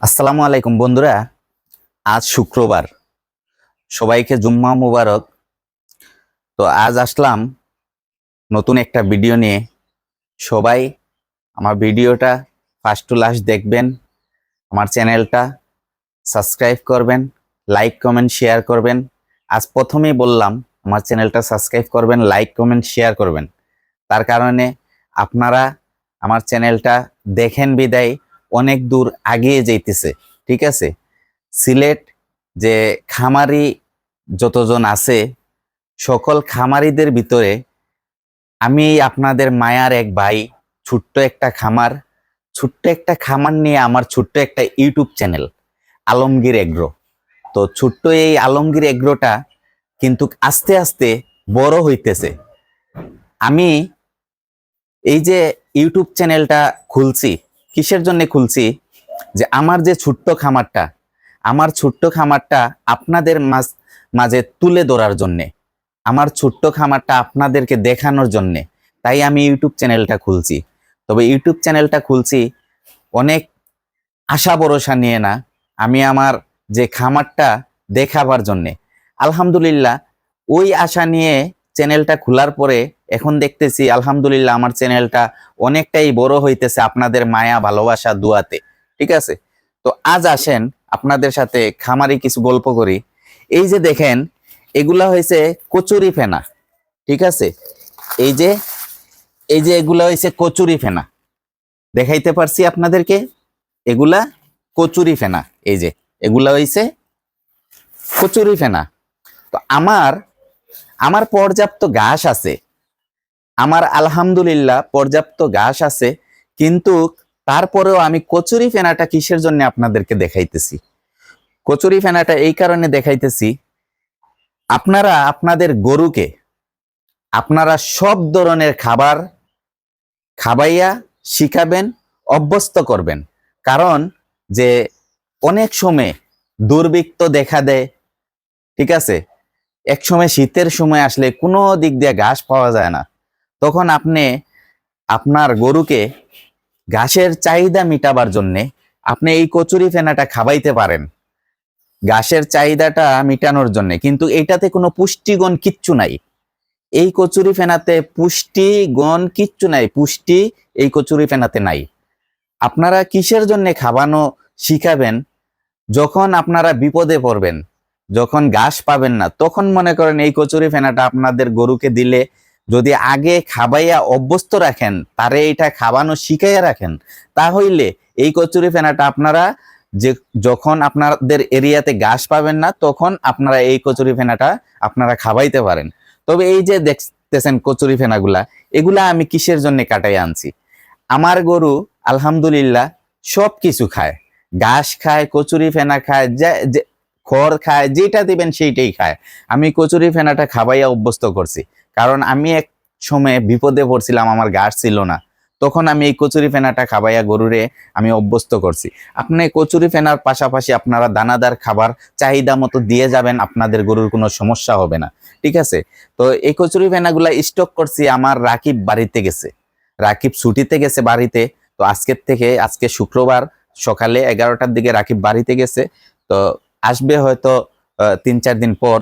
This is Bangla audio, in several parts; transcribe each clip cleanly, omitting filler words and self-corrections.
আসসালামু আলাইকুম বন্ধুরা। আজ শুক্রবার, সবাইকে জুম্মা মুবারক। তো আজ আসলাম নতুন একটা ভিডিও নিয়ে। সবাই আমার ভিডিওটা ফার্স্ট টু লাস্ট দেখবেন, আমার চ্যানেলটা সাবস্ক্রাইব করবেন, লাইক কমেন্ট শেয়ার করবেন। আজ প্রথমেই বললাম আমার চ্যানেলটা সাবস্ক্রাইব করবেন, লাইক কমেন্ট শেয়ার করবেন। তার কারণে আপনারা আমার চ্যানেলটা দেখেন বিদায় অনেক দূর এগিয়ে যাইতেছে। ঠিক আছে, সিলেট যে খামারি যতজন আছে, সকল খামারিদের ভিতরে আমি আপনাদের মায়ার এক ভাই। ছোট্ট একটা খামার নিয়ে আমার ছোট্ট একটা ইউটিউব চ্যানেল আলমগীর এগ্রো। তো ছোট্ট এই আলমগীর এগ্রোটা কিন্তু আস্তে আস্তে বড় হইতেছে। আমি এই যে ইউটিউব চ্যানেলটা খুলছি, কিসের জন্য খুলছি? যে আমার যে ছোট্ট খামারটা আপনাদের মাঝে তুলে ধরার জন্যে, আমার ছোট্ট খামারটা আপনাদেরকে দেখানোর জন্যে, তাই আমি ইউটিউব চ্যানেলটা খুলছি। তবে ইউটিউব চ্যানেলটা খুলছি অনেক আশা ভরসা নিয়ে না, আমি আমার যে খামারটা দেখাবার জন্যে। আলহামদুলিল্লাহ, ওই আশা নিয়ে চ্যানেলটা খোলার পরে এখন দেখতেছি আলহামদুলিল্লাহ আমার চ্যানেলটা অনেকটাই বড় হইতেছে আপনাদের মায়া ভালোবাসা দুয়াতে। ঠিক আছে, তো আজ আসেন আপনাদের সাথে খামারি কিছু গল্প করি। এই যে দেখেন, এগুলা হয়েছে কচুরি ফেনা। ঠিক আছে, এই যে এগুলা হয়েছে কচুরি ফেনা, দেখাইতে পারছি আপনাদেরকে। এগুলা কচুরি ফেনা, এই যে এগুলা হয়েছে কচুরি ফেনা। তো আমার পর্যাপ্ত ঘাস আছে, আমার আলহামদুলিল্লাহ পর্যাপ্ত ঘাস আছে, কিন্তু তারপরেও আমি কচুরি ফেনাটা কিসের জন্য আপনাদেরকে দেখাইতেছি? কচুরি ফেনাটা এই কারণে দেখাইতেছি, আপনারা আপনাদের গরুকে আপনারা সব ধরনের খাবার খাবাইয়া শিখাবেন, অভ্যস্ত করবেন। কারণ যে অনেক সময় দুর্ভিক্ষ দেখা দেয়। ঠিক আছে, এক সময় শীতের সময় আসলে কোনো দিক দিয়ে ঘাস পাওয়া যায় না, তখন আপনি আপনার গরুকে ঘাসের চাহিদা মিটাবার জন্যে আপনি এই কচুরি ফেনাটা খাওয়াইতে পারেন, ঘাসের চাহিদাটা মিটানোর জন্য। কিন্তু এটাতে কোনো পুষ্টিগুণ কিচ্ছু নাই, এই কচুরি ফেনাতে পুষ্টিগুণ কিচ্ছু নাই, পুষ্টি এই কচুরি ফেনাতে নাই। আপনারা কিসের জন্য খাওয়ানো শিখাবেন? যখন আপনারা বিপদে পড়বেন, যখন ঘাস পাবেন না, তখন মনে করেন এই কচুরি ফেনাটা আপনাদের গরুকে দিলে, যদি আগে খাবাইয়া অভ্যস্ত রাখেন, তারে এটা খাওয়ানো শিখাইয়া রাখেন, তাহলে এই কচুরি ফেনাটা আপনারা যে যখন আপনাদের এরিয়াতে ঘাস পাবেন না, তখন আপনারা এই কচুরি ফেনাটা আপনারা খাওয়াইতে পারেন। তবে এই যে দেখতেছেন কচুরি ফেনাগুলা, এগুলা আমি কিসের জন্য কাটাই আনছি? আমার গরু আলহামদুলিল্লাহ সব কিছু খায়, ঘাস খায়, কচুরি ফেনা খায়, খড় খায়, যেটা দিবেন সেইটাই খায়। আমি কচুরি ফেনাটা খাওয়াইয়া অভ্যস্ত করছি, কারণ আমি এক সময় বিপদে পড়ছিলাম, আমার ঘাস ছিল না, তখন আমি এই কচুরি ফেনাটা খাওয়াইয়া গরুরে আমি অভ্যস্ত করছি। আপনি কচুরি ফেনার পাশাপাশি আপনারা দানাদার খাবার চাহিদা মতো দিয়ে যাবেন, আপনাদের গরুর কোনো সমস্যা হবে না। ঠিক আছে, তো এই কচুরি ফেনাগুলা স্টক করছি, আমার রাকিব বাড়িতে গেছে, রাকিব ছুটিতে গেছে বাড়িতে। তো আজকে শুক্রবার সকালে 11টার দিকে রাকিব বাড়িতে গেছে, তো আসবে হয়তো 3-4 দিন পর।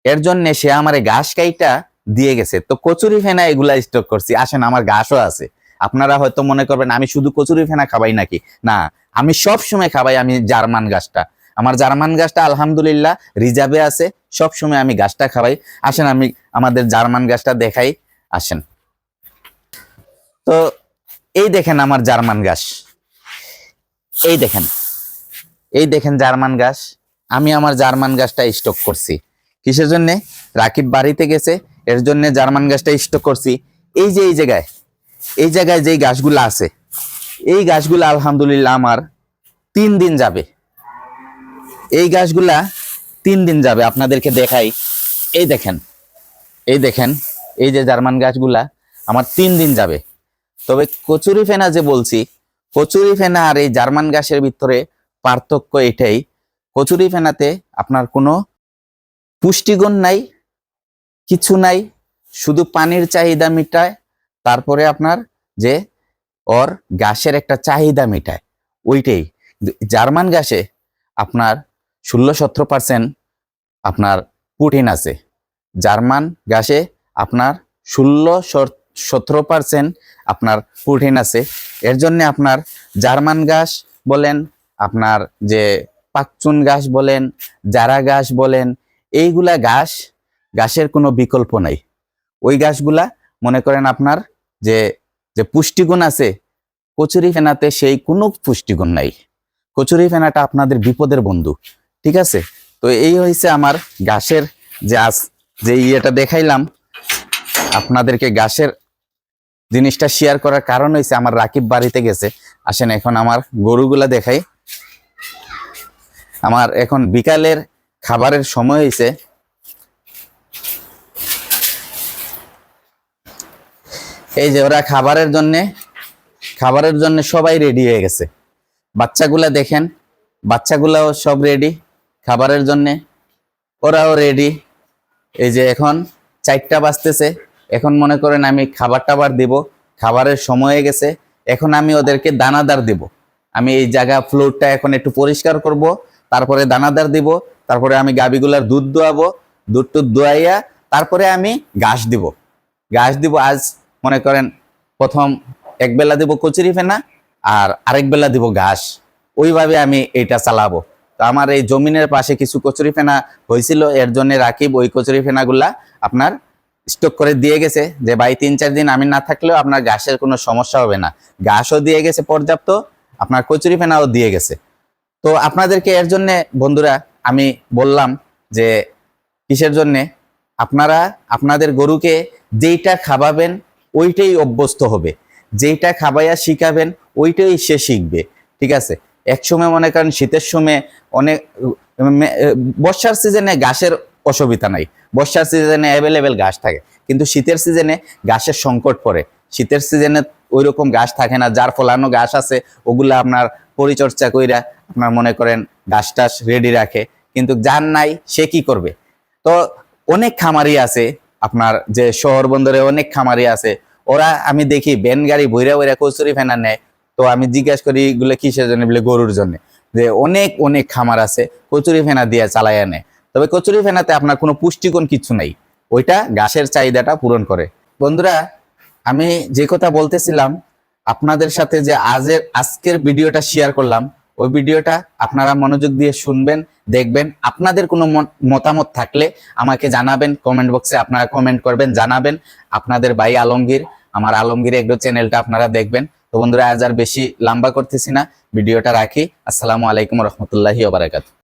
এর জন্য সে আমারে ঘাস কাইটা দিয়ে গেছে, তো কচুরি ফেনা এগুলা স্টক করছি। আসেন, আমার ঘাসও আছে। আপনারা হয়তো মনে করবেন আমি শুধু কচুরি ফেনা খাবাই নাকি, না, আমি সব সময় খাবাই। আমি জার্মান ঘাসটা, আমার জার্মান ঘাসটা আলহামদুলিল্লাহ রিজার্ভে আছে, সব সময় আমি ঘাসটা খাবাই। আসেন আমি আমাদের জার্মান ঘাসটা দেখাই, আসেন। তো এই দেখেন আমার জার্মান ঘাস, এই দেখেন জার্মান ঘাস। আমি আমার জার্মান ঘাসটা স্টক করছি কিসের জন্য? রাকিব বাড়িতে গেছে, এর জন্য জার্মান ঘাসটা স্টক করছি। এই যে এই জায়গায় যে ঘাসগুলো আছে, এই গাছগুলা আলহামদুলিল্লাহ আমার 3 দিন যাবে। এই গাছগুলা 3 দিন যাবে, আপনাদেরকে দেখাই। এই দেখেন এই যে জার্মান গাছগুলা আমার 3 দিন যাবে। তবে কচুরি ফেনা যে বলছি, কচুরি ফেনা আর এই জার্মান ঘাসের ভিতরে পার্থক্য এটাই, কচুরি ফেনাতে আপনার কোনো পুষ্টিগুণ নাই, কিছু নাই, শুধু পানির চাহিদা মিটায়, তারপরে আপনার যে ওর ঘাসের একটা চাহিদা মিটায়, ওইটাই। জার্মান ঘাসে আপনার 16-17% আপনার প্রোটিন আছে। জার্মান ঘাসে আপনার 16-17% আপনার প্রোটিন আছে। এর জন্য আপনার জার্মান ঘাস বলেন, আপনার যে পাকচুন ঘাস বলেন, জারা ঘাস বলেন, এইগুলা ঘাসের কোনো বিকল্প নাই। ওই ঘাসগুলা মনে করেন আপনার যে যে পুষ্টিগুণ আছে, কচুরি ফেনাতে সেই কোনো পুষ্টিগুণ নাই। কচুরি ফেনাটা আপনাদের বিপদের বন্ধু, ঠিক আছে? তো এই হয়েছে আমার ঘাসের যে ইয়েটা দেখাইলাম আপনাদেরকে। ঘাসের জিনিসটা শেয়ার করার কারণ হয়েছে আমার রাকিব বাড়িতে গেছে। আসেন এখন আমার গরুগুলা দেখাই। আমার এখন বিকালের খাবারের সময় হয়েছে। এই যে ওরা খাবারের জন্য সবাই রেডি হয়ে গেছে। বাচ্চাগুলা দেখেন, বাচ্চাগুলাও সব রেডি খাবারের জন্য, ওরাও রেডি। এই যে এখন 4টা বাজতেছে, এখন মনে করেন আমি খাবার টাবার দিব, খাবারের সময় হয়ে গেছে। এখন আমি ওদেরকে দানাদার দিব। আমি এই জায়গা ফ্লোরটা এখন একটু পরিষ্কার করব, তারপরে দানাদার দিব, তারপরে আমি গাভীগুলার দুধ দোয়াবো, দুধ টুধ দোয়াইয়া তারপরে আমি ঘাস দিব। আজ মনে করেন প্রথম এক বেলা দিব কচুরি ফেনা, আর আরেক বেলা দিব ঘাস। ওইভাবে আমি এটা চালাবো। তো আমার এই জমিনের পাশে কিছু কচুরি ফেনা হয়েছিল, এর জন্য রাকিব ওই কচুরি ফেনাগুলা আপনার স্টক করে দিয়ে গেছে, যে ভাই 3-4 দিন আমি না থাকলেও আপনার ঘাসের কোনো সমস্যা হবে না। ঘাসও দিয়ে গেছে পর্যাপ্ত, আপনার কচুরি ফেনাও দিয়ে গেছে। তো আপনাদেরকে এর জন্য বন্ধুরা আমি বললাম যে কিসের জন্যে, আপনারা আপনাদের গরুকে যেইটা খাওয়াবেন ওইটাই অভ্যস্ত হবে, যেইটা খাওয়াইয়া শিখাবেন ওইটাই সে শিখবে, ঠিক আছে? একসময় মনে করেন শীতের সময় অনেক বর্ষার সিজনে ঘাসের অসুবিধা নাই, বর্ষার সিজনে অ্যাভেলেবেল ঘাস থাকে, কিন্তু শীতের সিজনে ঘাসের সংকট পড়ে। শীতের সিজনে ওই রকম ঘাস থাকে না, যার ফলানো ঘাস আছে ওগুলা আপনার পরিচর্যা কইরা আপনার মনে করেন ঘাস টাস রেডি রাখে, কিন্তু যার নাই সে কি করবে? তো অনেক খামারি আছে আপনার, যে শহর বন্দরে অনেক খামারি আছে, ওরা আমি দেখি ভ্যান গাড়ি বইরা বইরা কচুরি ফেনা নেয়। তো আমি জিজ্ঞাসা করি এগুলো কিসের জন্য, বলে গরুর জন্য। যে অনেক খামার আছে কচুরি ফেনা দিয়ে চালাইয়া নেয়, তবে কচুরি ফেনাতে আপনার কোনো পুষ্টিগুণ কিছু নাই, ওইটা ঘাসের চাহিদাটা পূরণ করে। বন্ধুরা আমি যে কথা বলতেছিলাম আপনাদের সাথে, যে আজকের ভিডিওটা শেয়ার করলাম, ওই ভিডিওটা আপনারা মনোযোগ দিয়ে শুনবেন, দেখবেন। আপনাদের কোনো মতামত থাকলে আমাকে জানাবেন, কমেন্ট বক্সে আপনারা কমেন্ট করবেন, জানাবেন। আপনাদের ভাই আলমগীর, আমার আলমগীর এগ্রো চ্যানেলটা আপনারা দেখবেন। তো বন্ধুরা আজ আর বেশি লম্বা করতেছি না, ভিডিওটা রাখি। আসসালামু আলাইকুম রহমতুল্লাহি ওয়া বারাকাতুহু।